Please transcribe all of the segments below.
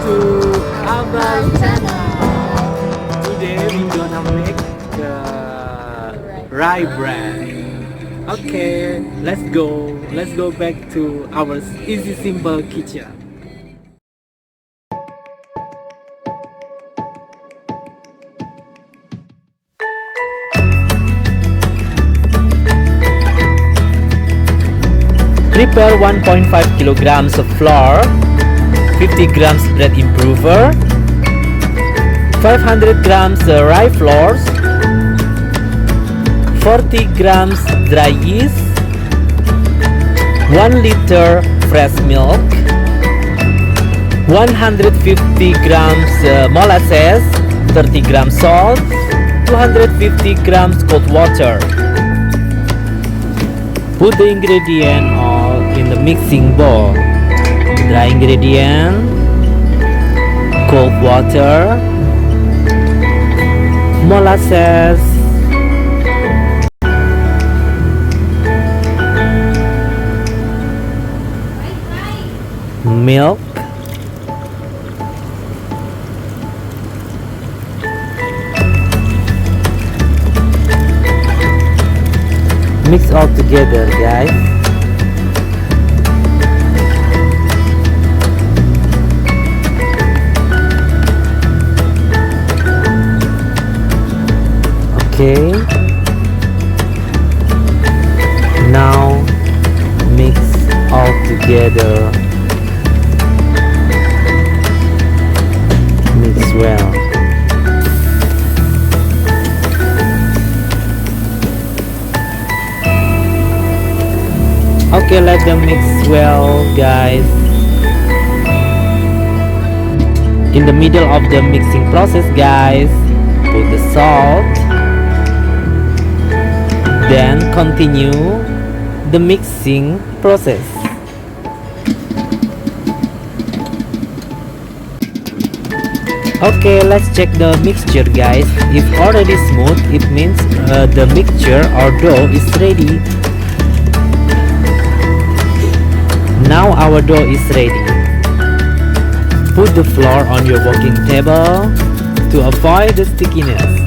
to our channel. Today we gonna make rye bread. Okay, let's go. Let's go back to our easy simple kitchen. Prepare 1.5 kilograms of flour, 50 grams bread improver, 500 grams rye flours, 40 grams dry yeast, 1 liter fresh milk, 150 grams molasses, 30 grams salt, 250 grams cold water. Put the ingredient all in the mixing bowl. Dry ingredient, cold water, molasses, milk, mix all together, guys. Okay, now mix all together. Mix well. Okay, let them mix well, guys. In the middle of the mixing process, guys, put the salt. Then continue the mixing process. Okay, let's check the mixture, guys. If already smooth, it means the mixture or dough is ready. Now our dough is ready. Put the flour on your working table to avoid the stickiness.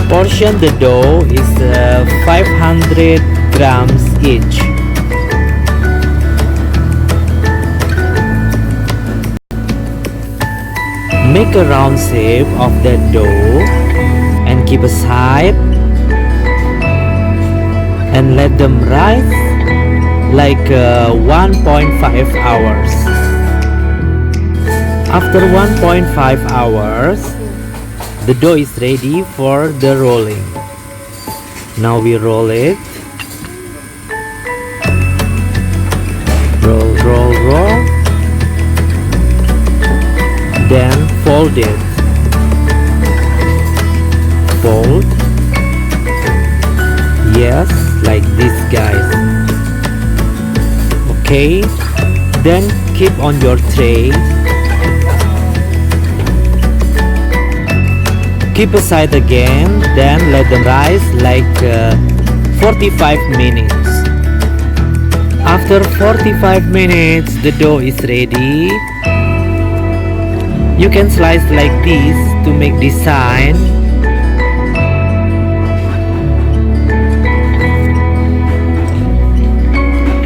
Portion the dough is 500 grams each. Make a round shape of the dough and keep aside and let them rise like 1.5 hours. After 1.5 hours, the dough is ready for the rolling. Now we roll it. Roll, roll, roll. Then fold it. Fold. Yes, like this, guys. Okay, then keep on your tray. Keep aside again, then let them rise like 45 minutes. After 45 minutes, the dough is ready. You can slice like this to make design.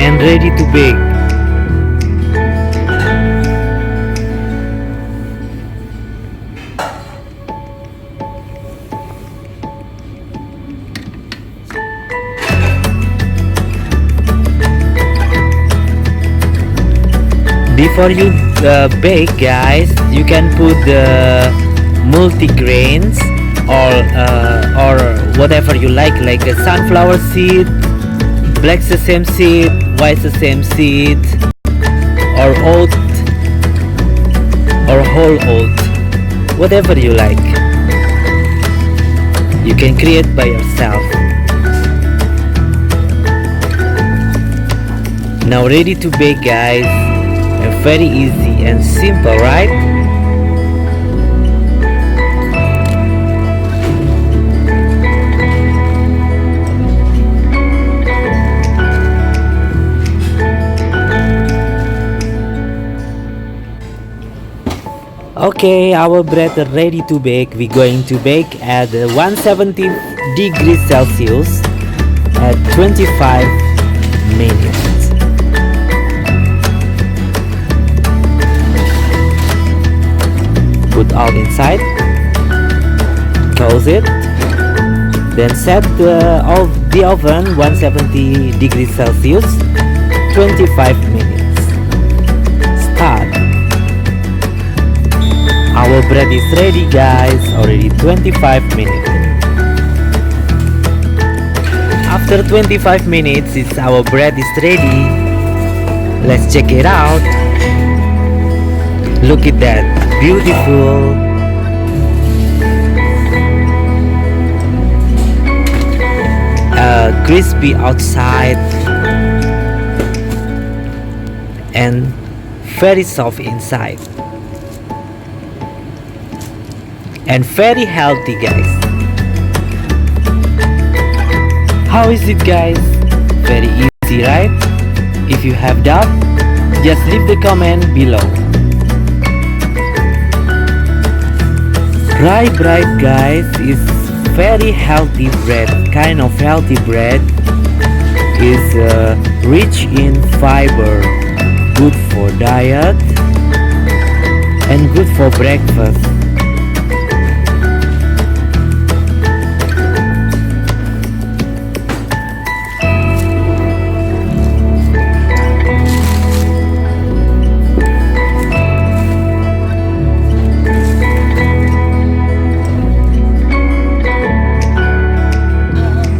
And ready to bake. Before you bake, guys, you can put the multi-grains or whatever you like a sunflower seed, black sesame seed, white sesame seed, or oat, or whole oat, whatever you like. You can create by yourself. Now ready to bake, guys. Very easy and simple, right? Okay, our bread is ready to bake. We're going to bake at 170 degrees Celsius at 25 minutes. Put all inside, close it, then set the oven 170 degrees Celsius 25 minutes. Start. Our bread is ready, guys, already 25 minutes. After 25 minutes, our bread is ready. Let's check it out. Look at that, beautiful. Crispy outside and very soft inside. And very healthy, guys. How is it, guys? Very easy, right? If you have doubt, just leave the comment below. RYE bread, guys, is very healthy bread. Kind of healthy bread is rich in fiber, good for diet and good for breakfast.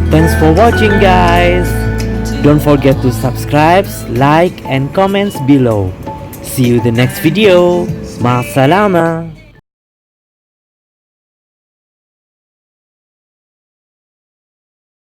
Thanks for watching, guys. Don't forget to subscribe, like and comments below. See you in the next video. Ma salama.